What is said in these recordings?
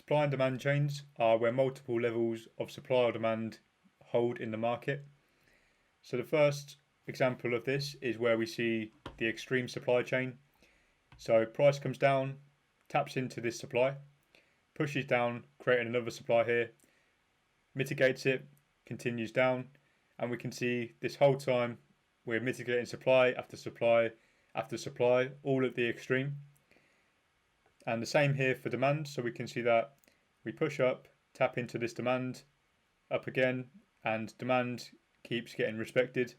Supply and demand chains are where multiple levels of supply or demand hold in the market. So the first example of this is where we see the extreme supply chain. So price comes down, taps into this supply, pushes down, creating another supply here, mitigates it, continues down, and we can see this whole time we're mitigating supply after supply after supply, all at the extreme. And the same here for demand, so we can see that we push up, tap into this demand, up again, and demand keeps getting respected.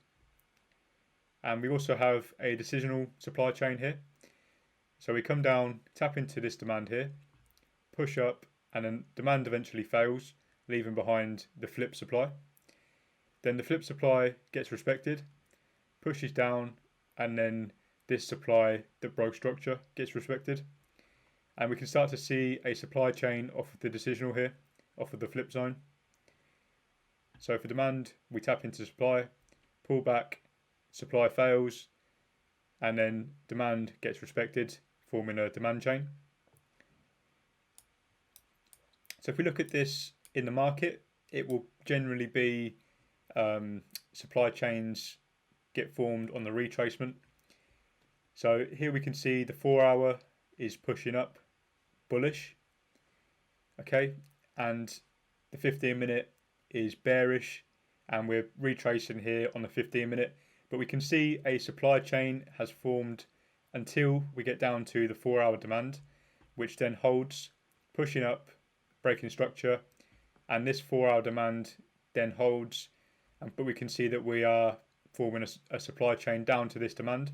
And we also have a decisional supply chain here. So we come down, tap into this demand here, push up, and then demand eventually fails, leaving behind the flip supply. Then the flip supply gets respected, pushes down, and then this supply that broke structure gets respected. And we can start to see a supply chain off of the decisional here, off of the flip zone. So for demand, we tap into supply, pull back, supply fails, and then demand gets respected, forming a demand chain. So if we look at this in the market, it will generally be supply chains get formed on the retracement. So here we can see the 4 hour is pushing up, bullish, okay, and the 15-minute is bearish, and we're retracing here on the 15-minute, but we can see a supply chain has formed until we get down to the 4 hour demand, which then holds, pushing up, breaking structure, and this 4 hour demand then holds, but we can see that we are forming a supply chain down to this demand.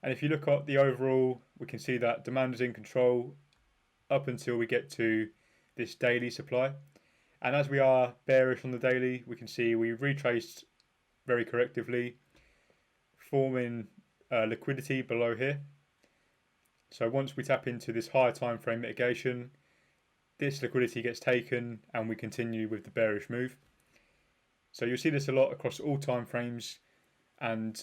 And if you look at the overall, we can see that demand is in control up until we get to this daily supply. And as we are bearish on the daily, we can see we retraced very correctively, forming liquidity below here. So once we tap into this higher time frame mitigation, this liquidity gets taken and we continue with the bearish move. So you'll see this a lot across all time frames, and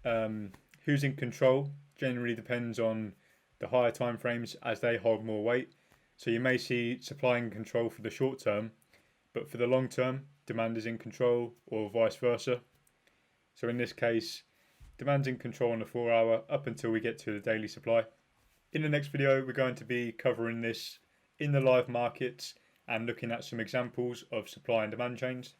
who's in control generally depends on the higher time frames as they hold more weight. So you may see supply in control for the short term, but for the long term, demand is in control, or vice versa. So in this case, demand's in control on the 4 hour up until we get to the daily supply. In the next video, we're going to be covering this in the live markets and looking at some examples of supply and demand chains.